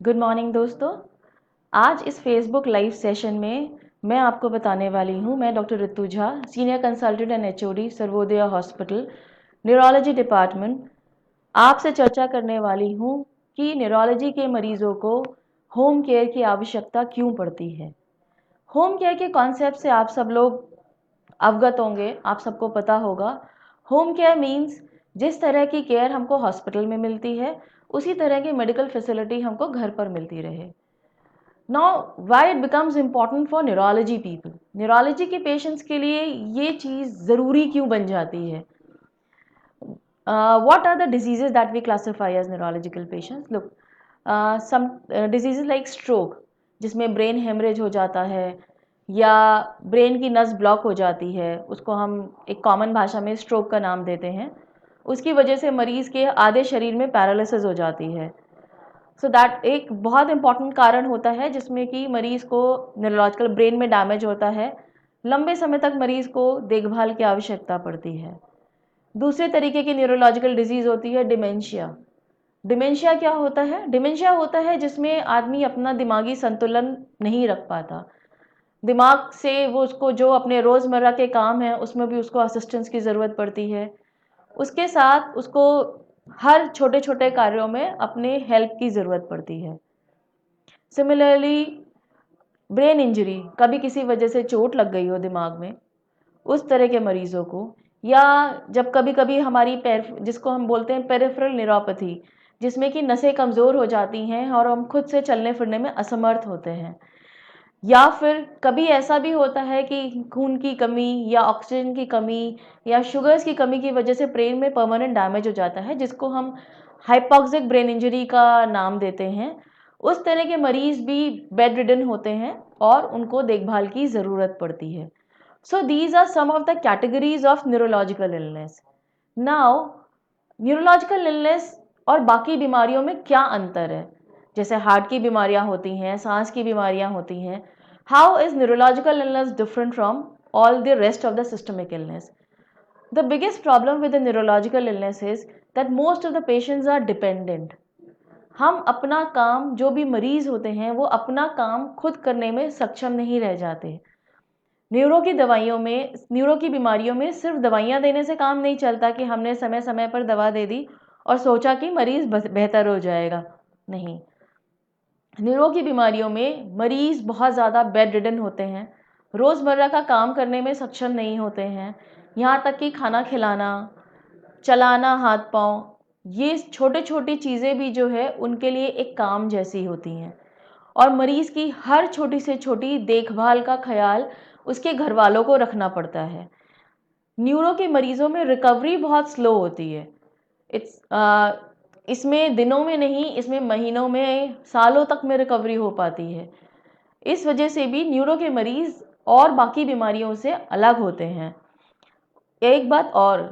Good morning दोस्तों। आज इस फेसबुक लाइव सेशन में मैं आपको बताने वाली हूँ। मैं doctor Ritu Jha, senior consultant and HOD, Sarvodaya hospital, neurology department, आपसे चर्चा करने वाली हूँ कि न्यूरोलॉजी के मरीजों को होम केयर की आवश्यकता क्यों पड़ती है। होम केयर के कॉन्सेप्ट से आप सब लोग अवगत होंगे, आप सबको पता होगा। होम केयर मीन्स जिस तरह की केयर हमको हॉस्पिटल में मिलती है, उसी तरह की मेडिकल फैसिलिटी हमको घर पर मिलती रहे। Now why it becomes important for neurology people, neurology के पेशेंट्स के लिए ये चीज़ ज़रूरी क्यों बन जाती है। What are the diseases that we classify as neurological patients? Look, some diseases like stroke, जिसमें ब्रेन हेमरेज हो जाता है या ब्रेन की नस ब्लॉक हो जाती है, उसको हम एक कॉमन भाषा में स्ट्रोक का नाम देते हैं। उसकी वजह से मरीज़ के आधे शरीर में पैरालिसिस हो जाती है। सो दैट एक बहुत इंपॉर्टेंट कारण होता है जिसमें कि मरीज़ को न्यूरोलॉजिकल ब्रेन में डैमेज होता है, लंबे समय तक मरीज़ को देखभाल की आवश्यकता पड़ती है। दूसरे तरीके की न्यूरोलॉजिकल डिजीज़ होती है डिमेंशिया। डिमेंशिया क्या होता है? डिमेंशिया होता है जिसमें आदमी अपना दिमागी संतुलन नहीं रख पाता। दिमाग से वो उसको जो अपने रोज़मर्रा के काम हैं उसमें भी उसको असिस्टेंस की ज़रूरत पड़ती है। उसके साथ उसको हर छोटे-छोटे कार्यों में अपने हेल्प की ज़रूरत पड़ती है। सिमिलरली ब्रेन इंजरी, कभी किसी वजह से चोट लग गई हो दिमाग में, उस तरह के मरीज़ों को, या जब कभी-कभी हमारी जिसको हम बोलते हैं पेरिफेरल न्यूरोपैथी, जिसमें कि नसें कमज़ोर हो जाती हैं और हम खुद से चलने फिरने में असमर्थ होते हैं, या फिर कभी ऐसा भी होता है कि खून की कमी या ऑक्सीजन की कमी या शुगर्स की कमी की वजह से ब्रेन में परमानेंट डैमेज हो जाता है, जिसको हम हाइपॉक्सिक ब्रेन इंजरी का नाम देते हैं। उस तरह के मरीज़ भी बेड रिडन होते हैं और उनको देखभाल की ज़रूरत पड़ती है। So these are some of the categories of neurological illness. Now, neurological illness और बाकी बीमारियों में क्या अंतर है? जैसे हार्ट की बीमारियां होती हैं, सांस की बीमारियां होती हैं। How is neurological illness different from all the rest of the systemic illness? The biggest problem with the neurological illness is that most of the patients are dependent. हम अपना काम, जो भी मरीज होते हैं वो अपना काम खुद करने में सक्षम नहीं रह जाते। न्यूरो की बीमारियों में सिर्फ दवाइयाँ देने से काम नहीं चलता कि हमने समय समय पर दवा दे दी और सोचा कि मरीज बेहतर हो जाएगा। नहीं, न्यूरो की बीमारियों में मरीज बहुत ज़्यादा बेड रिडन होते हैं, रोज़मर्रा का काम करने में सक्षम नहीं होते हैं, यहाँ तक कि खाना खिलाना, चलाना हाथ पाँव, ये छोटे छोटी चीज़ें भी जो है उनके लिए एक काम जैसी होती हैं। और मरीज़ की हर छोटी से छोटी देखभाल का ख्याल उसके घर वालों को रखना पड़ता है। न्यूरो के मरीज़ों में रिकवरी बहुत स्लो होती है। इसमें दिनों में नहीं, इसमें महीनों में, सालों तक में रिकवरी हो पाती है। इस वजह से भी न्यूरो के मरीज़ और बाकी बीमारियों से अलग होते हैं। एक बात और,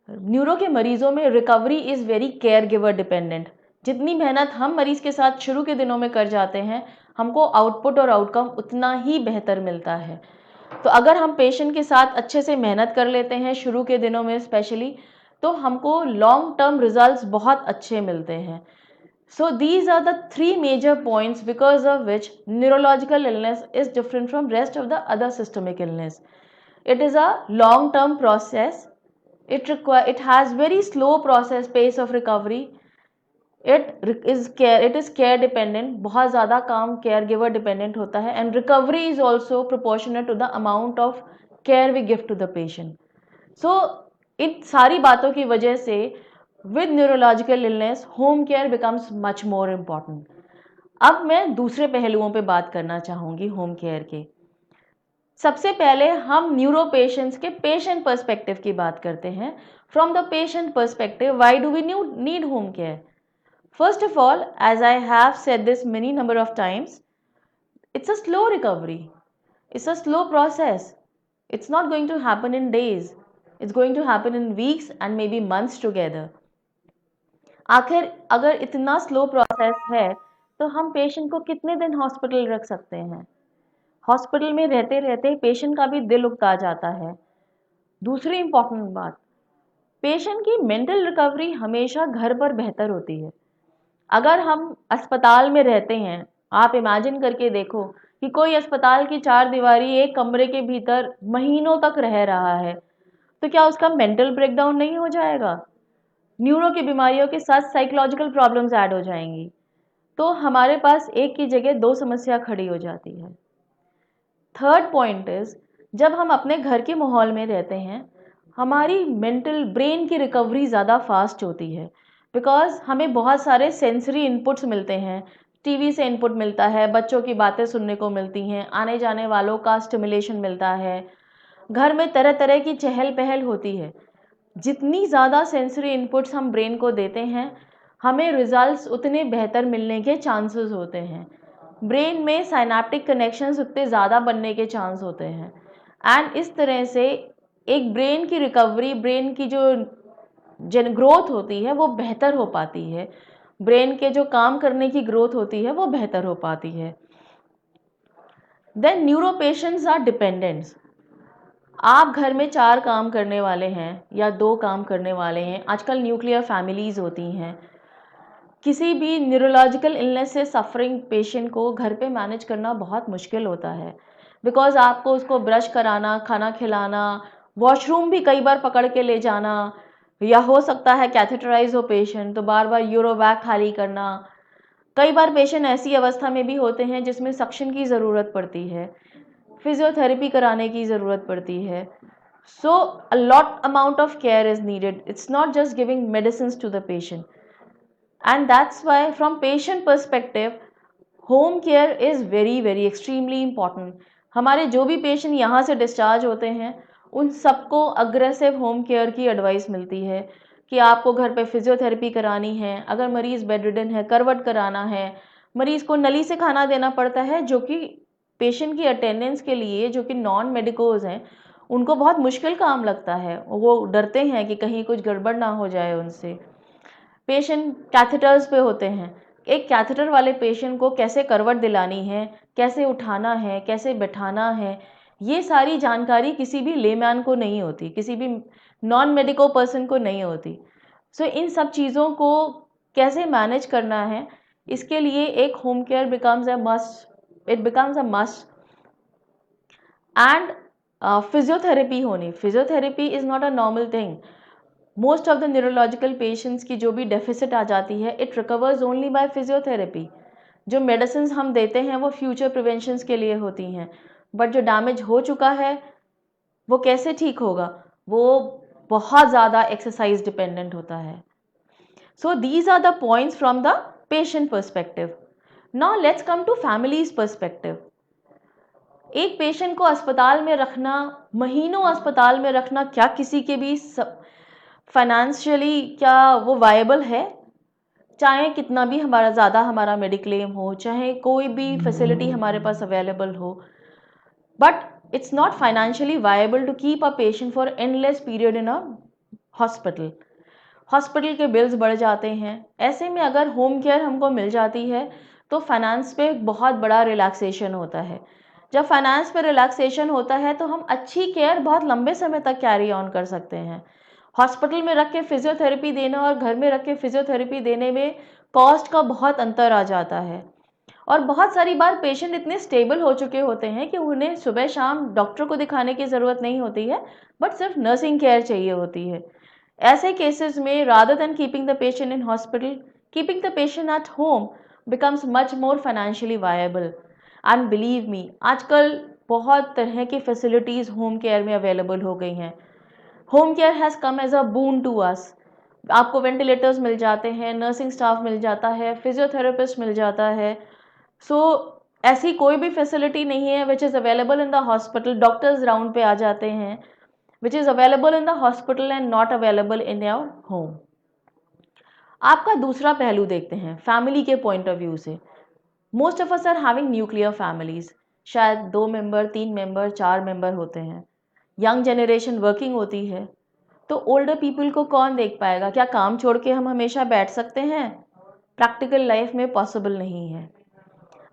न्यूरो के मरीज़ों में recovery is very care giver dependent. जितनी मेहनत हम मरीज़ के साथ शुरू के दिनों में कर जाते हैं, हमको आउटपुट और आउटकम उतना ही बेहतर मिलता है। तो अगर हम पेशेंट के साथ अच्छे से मेहनत कर लेते हैं शुरू के दिनों में स्पेशली, तो हमको लॉन्ग टर्म रिजल्ट्स बहुत अच्छे मिलते हैं। So these are the three major points because of which neurological illness is different from rest of the other systemic illness. It is a long term process. It has very slow process pace of recovery. It is care dependent, बहुत ज़्यादा काम care giver dependent होता है, and recovery is also proportionate to the amount of care we give to the patient. So इन सारी बातों की वजह से with neurological illness home care becomes much more important. अब मैं दूसरे पहलुओं पे बात करना चाहूँगी होम केयर के। सबसे पहले हम न्यूरो पेशेंट्स के पेशेंट पर्सपेक्टिव की बात करते हैं। From the patient perspective, why do we need home care? First of all, as I have said this many number of times, it's a slow recovery. It's a slow process. It's not going to happen in days. It's going to happen in weeks and maybe months together. आखिर अगर इतना slow process है तो हम patient को कितने दिन hospital रख सकते हैं? हॉस्पिटल में रहते रहते पेशेंट का भी दिल उगता जाता है। दूसरी इंपॉर्टेंट बात, पेशेंट की मेंटल रिकवरी हमेशा घर पर बेहतर होती है। अगर हम अस्पताल में रहते हैं, आप इमेजिन करके देखो कि कोई अस्पताल की चार दीवारी एक कमरे के भीतर महीनों तक रह रहा है, तो क्या उसका मेंटल ब्रेकडाउन नहीं हो जाएगा? न्यूरो की बीमारियों के साथ साइकोलॉजिकल प्रॉब्लम्स ऐड हो जाएंगी। तो हमारे पास एक की जगह दो समस्या खड़ी हो जाती है। थर्ड पॉइंट इज, जब हम अपने घर के माहौल में रहते हैं, हमारी मेंटल ब्रेन की रिकवरी ज़्यादा फास्ट होती है, बिकॉज हमें बहुत सारे सेंसरी इनपुट्स मिलते हैं। टीवी से इनपुट मिलता है, बच्चों की बातें सुनने को मिलती हैं, आने जाने वालों का स्टिमुलेशन मिलता है, घर में तरह तरह की चहल पहल होती है। जितनी ज़्यादा सेंसरी इनपुट्स हम ब्रेन को देते हैं, हमें रिजल्ट्स उतने बेहतर मिलने के चांसेस होते हैं। ब्रेन में साइनेप्टिक कनेक्शंस उतने ज़्यादा बनने के चांस होते हैं, एंड इस तरह से एक ब्रेन की रिकवरी, ब्रेन की जो जन ग्रोथ होती है वो बेहतर हो पाती है। ब्रेन के जो काम करने की ग्रोथ होती है वो बेहतर हो पाती है। Then neuro patients are dependents. आप घर में चार काम करने वाले हैं या दो काम करने वाले हैं, आजकल न्यूक्लियर फैमिलीज होती हैं। किसी भी न्यूरोलॉजिकल इलनेस से सफरिंग पेशेंट को घर पे मैनेज करना बहुत मुश्किल होता है, बिकॉज आपको उसको ब्रश कराना, खाना खिलाना, वॉशरूम भी कई बार पकड़ के ले जाना, या हो सकता है कैथेटराइज हो पेशेंट तो बार बार यूरोबैग खाली करना। कई बार पेशेंट ऐसी अवस्था में भी होते हैं जिसमें सक्शन की ज़रूरत पड़ती है, फिजियोथेरेपी कराने की ज़रूरत पड़ती है। So a lot amount of care is needed, it's not just giving medicine to the patient. And that's why from patient perspective, home care is very extremely important. हमारे जो भी पेशेंट यहाँ से डिस्चार्ज होते हैं, उन सबको अग्रेसिव होम केयर की एडवाइस मिलती है कि आपको घर पे फिजियोथेरेपी करानी है, अगर मरीज़ बेड रिडन है करवट कराना है, मरीज़ को नली से खाना देना पड़ता है, जो कि पेशेंट की अटेंडेंस के लिए, जो कि नॉन मेडिकोज हैं, उनको बहुत मुश्किल काम लगता है। वो डरते हैं कि कहीं कुछ गड़बड़ ना हो जाए उनसे। पेशेंट कैथेटर्स पे होते हैं, एक कैथेटर वाले पेशेंट को कैसे करवट दिलानी है, कैसे उठाना है, कैसे बैठाना है, ये सारी जानकारी किसी भी लेमैन को नहीं होती, किसी भी नॉन मेडिको पर्सन को नहीं होती। सो इन सब चीज़ों को कैसे मैनेज करना है, इसके लिए एक home care becomes a must, it becomes a must. And physiotherapy होनी, physiotherapy is not a normal thing. Most of the neurological patients की जो भी डेफिसिट आ जाती है, it recovers only by physiotherapy. जो मेडिसिन हम देते हैं वो फ्यूचर प्रिवेंशंस के लिए होती हैं, बट जो डैमेज हो चुका है वो कैसे ठीक होगा, वो बहुत ज़्यादा एक्सरसाइज डिपेंडेंट होता है। So these are the points from the patient perspective. Now let's come to families perspective. एक पेशेंट को अस्पताल में रखना, महीनों अस्पताल में रखना, क्या किसी के भी फाइनेंशियली क्या वो वायबल है? चाहे कितना भी हमारा मेडिक्लेम हो, चाहे कोई भी फैसिलिटी हमारे पास अवेलेबल हो, but it's not financially viable to keep a patient for endless period in a hospital. Hospital के बिल्स बढ़ जाते हैं। ऐसे में अगर होम केयर हमको मिल जाती है तो फाइनेंस पे बहुत बड़ा रिलैक्सेशन होता है। जब फाइनेंस पे रिलैक्सेशन होता है तो हम अच्छी केयर बहुत लंबे समय तक कैरी ऑन कर सकते हैं। हॉस्पिटल में रख के फिजियोथेरेपी देना और घर में रख के फिजियोथेरेपी देने में कॉस्ट का बहुत अंतर आ जाता है। और बहुत सारी बार पेशेंट इतने स्टेबल हो चुके होते हैं कि उन्हें सुबह शाम डॉक्टर को दिखाने की ज़रूरत नहीं होती है, बट सिर्फ नर्सिंग केयर चाहिए होती है। ऐसे केसेस में rather than keeping the patient in hospital, keeping the patient at home becomes much more financially viable. And believe me, आजकल बहुत तरह की फैसिलिटीज़ होम केयर में अवेलेबल हो गई हैं। Home care has come as a boon to us. आपको ventilators मिल जाते हैं, नर्सिंग स्टाफ मिल जाता है, फिजियोथेरेपिस्ट मिल जाता है। सो ऐसी कोई भी फैसिलिटी नहीं है which is available in the hospital, doctors round पे आ जाते हैं, which is available in the hospital and not available in your home. आपका दूसरा पहलू देखते हैं फैमिली के पॉइंट ऑफ व्यू से। Most of us are having nuclear families, शायद 2 मेंबर, 3 मेंबर, 4 मेंबर होते हैं। यंग जनरेशन वर्किंग होती है, तो ओल्डर पीपल को कौन देख पाएगा? क्या काम छोड़ के हम हमेशा बैठ सकते हैं? प्रैक्टिकल लाइफ में पॉसिबल नहीं है।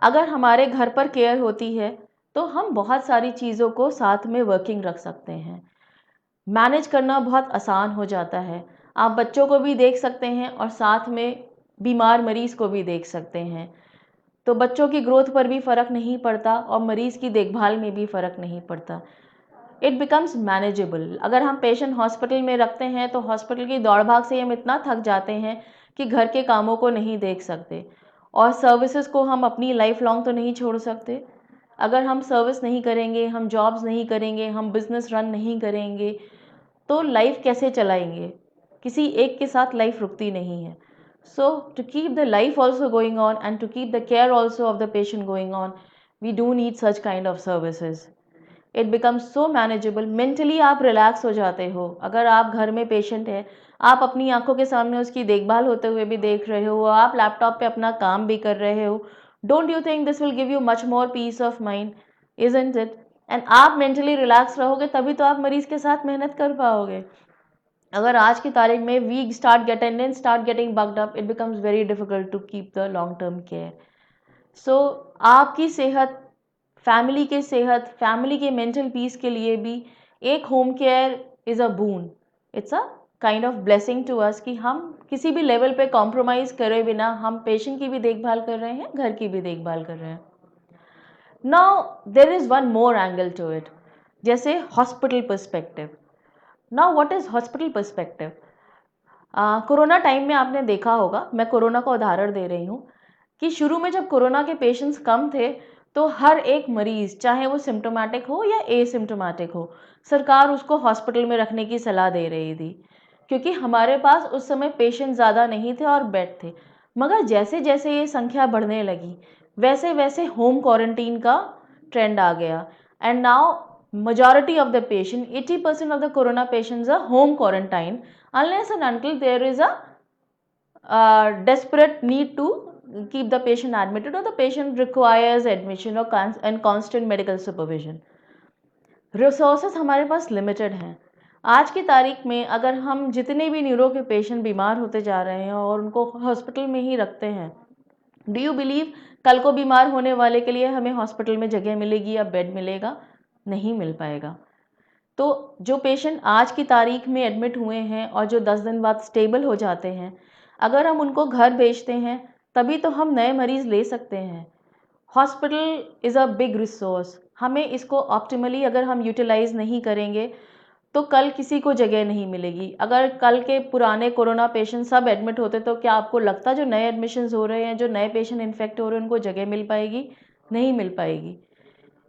अगर हमारे घर पर केयर होती है तो हम बहुत सारी चीज़ों को साथ में वर्किंग रख सकते हैं, मैनेज करना बहुत आसान हो जाता है। आप बच्चों को भी देख सकते हैं और साथ में बीमार मरीज़ को भी देख सकते हैं। तो बच्चों की ग्रोथ पर भी फ़र्क नहीं पड़ता और मरीज़ की देखभाल में भी फ़र्क नहीं पड़ता। It becomes manageable. अगर हम पेशेंट हॉस्पिटल में रखते हैं तो हॉस्पिटल की दौड़ भाग से हम इतना थक जाते हैं कि घर के कामों को नहीं देख सकते, और सर्विसेज को हम अपनी लाइफ लॉन्ग तो नहीं छोड़ सकते। अगर हम सर्विस नहीं करेंगे, हम जॉब्स नहीं करेंगे, हम बिजनेस रन नहीं करेंगे, तो लाइफ कैसे चलाएंगे? किसी एक के साथ लाइफ रुकती नहीं है। So to keep the life also going on and to keep the care also of the patient going on, we do need such kind of services. It becomes so manageable. Mentally आप relax हो जाते हो। अगर आप घर में patient है, आप अपनी आंखों के सामने उसकी देखभाल होते हुए भी देख रहे हो, आप लैपटॉप पे अपना काम भी कर रहे हो, don't you think this will give you much more peace of mind, isn't it? And आप मेंटली रिलैक्स रहोगे तभी तो आप मरीज के साथ मेहनत कर पाओगे। अगर आज की तारीख में we start getting bugged up, it becomes very difficult to keep the long term care. So आपकी सेहत, फैमिली के सेहत, फैमिली के मेंटल पीस के लिए भी एक home care is a boon. It's a kind of blessing to us कि हम किसी भी लेवल पे कॉम्प्रोमाइज़ करे बिना हम पेशेंट की भी देखभाल कर रहे हैं, घर की भी देखभाल कर रहे हैं। Now there is one more angle to it, जैसे hospital perspective. Now what is hospital perspective? Corona time में आपने देखा होगा, मैं कोरोना का उदाहरण दे रही हूँ, कि शुरू में जब कोरोना के पेशेंट्स कम थे तो हर एक मरीज़, चाहे वो सिम्टोमेटिक हो या एसिम्टोमेटिक हो, सरकार उसको हॉस्पिटल में रखने की सलाह दे रही थी, क्योंकि हमारे पास उस समय पेशेंट ज़्यादा नहीं थे और बेड थे। मगर जैसे जैसे ये संख्या बढ़ने लगी, वैसे वैसे होम क्वारंटीन का ट्रेंड आ गया, and now majority of the patient, 80% of the corona patients are home quarantine, unless and until there is a desperate need to keep the patient admitted, or the patient requires admission or and constant medical supervision. Resources हमारे पास limited हैं। आज की तारीख में अगर हम जितने भी न्यूरो के पेशेंट बीमार होते जा रहे हैं और उनको हॉस्पिटल में ही रखते हैं, डू यू बिलीव कल को बीमार होने वाले के लिए हमें हॉस्पिटल में जगह मिलेगी या बेड मिलेगा? नहीं मिल पाएगा। तो जो पेशेंट आज की तारीख में एडमिट हुए हैं और जो 10 दिन बाद स्टेबल हो जाते हैं, अगर हम उनको घर भेजते हैं तभी तो हम नए मरीज़ ले सकते हैं। Hospital is a big resource. हमें इसको ऑप्टिमली अगर हम यूटिलाइज़ नहीं करेंगे तो कल किसी को जगह नहीं मिलेगी। अगर कल के पुराने कोरोना पेशेंट सब एडमिट होते तो क्या आपको लगता जो नए एडमिशन्स हो रहे हैं, जो नए पेशेंट इन्फेक्ट हो रहे हैं, उनको जगह मिल पाएगी? नहीं मिल पाएगी।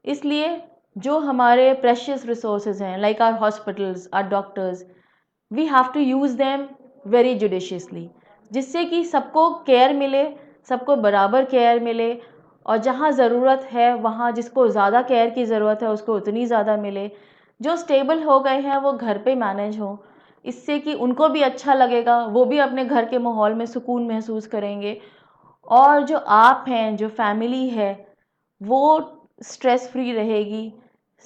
इसलिए जो हमारे प्रेशियस रिसोर्सेज हैं, like our hospitals, our doctors, we have to use them very judiciously, जिससे कि सबको केयर मिले, सबको बराबर केयर मिले, और जहाँ ज़रूरत है वहाँ जिसको ज़्यादा केयर की ज़रूरत है उसको उतनी ज़्यादा मिले। जो स्टेबल हो गए हैं वो घर पे मैनेज हो, इससे कि उनको भी अच्छा लगेगा, वो भी अपने घर के माहौल में सुकून महसूस करेंगे, और जो आप हैं, जो फैमिली है, वो स्ट्रेस फ्री रहेगी।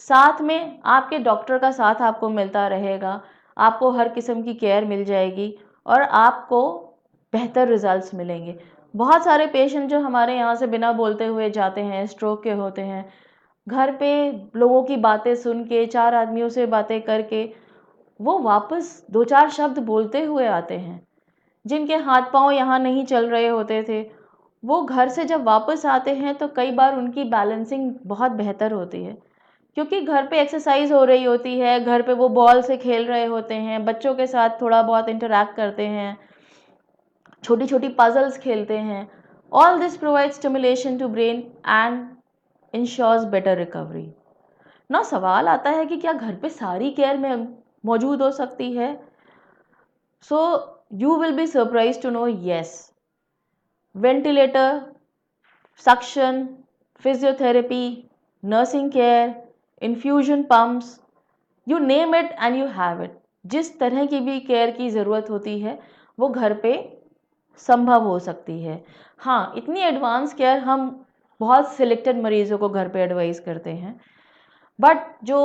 साथ में आपके डॉक्टर का साथ आपको मिलता रहेगा, आपको हर किस्म की केयर मिल जाएगी और आपको बेहतर रिजल्ट्स मिलेंगे। बहुत सारे पेशेंट जो हमारे यहाँ से बिना बोलते हुए जाते हैं, स्ट्रोक के होते हैं, घर पे लोगों की बातें सुन के, 4 आदमियों से बातें करके वो वापस 2-4 शब्द बोलते हुए आते हैं। जिनके हाथ पांव यहाँ नहीं चल रहे होते थे, वो घर से जब वापस आते हैं तो कई बार उनकी बैलेंसिंग बहुत बेहतर होती है, क्योंकि घर पे एक्सरसाइज हो रही होती है, घर पे वो बॉल से खेल रहे होते हैं, बच्चों के साथ थोड़ा बहुत इंटरैक्ट करते हैं, छोटी छोटी पजल्स खेलते हैं। All this provide stimulation to brain and ensures better recovery. ना सवाल आता है कि क्या घर पे सारी केयर में मौजूद हो सकती है? So you will be surprise to know, yes. Ventilator, suction, physiotherapy, nursing care, infusion pumps, you name it and you have it. जिस तरह की भी केयर की ज़रूरत होती है वो घर पे संभव हो सकती है। हाँ, इतनी एडवांस केयर हम बहुत सिलेक्टेड मरीज़ों को घर पे एडवाइस करते हैं, बट जो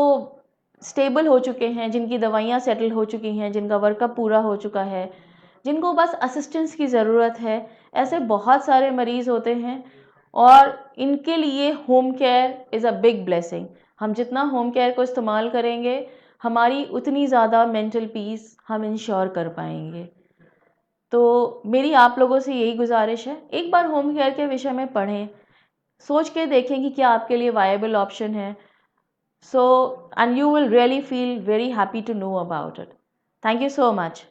स्टेबल हो चुके हैं, जिनकी दवाइयाँ सेटल हो चुकी हैं, जिनका वर्कअप पूरा हो चुका है, जिनको बस असिस्टेंस की ज़रूरत है, ऐसे बहुत सारे मरीज़ होते हैं, और इनके लिए home care is a big blessing. हम जितना होम केयर को इस्तेमाल करेंगे, हमारी उतनी ज़्यादा मेंटल पीस हम इंश्योर कर पाएंगे। तो मेरी आप लोगों से यही गुजारिश है, एक बार होम केयर के विषय में पढ़ें, सोच के देखें कि क्या आपके लिए वायबल ऑप्शन है. So and you will really feel very happy to know about it. Thank you so much.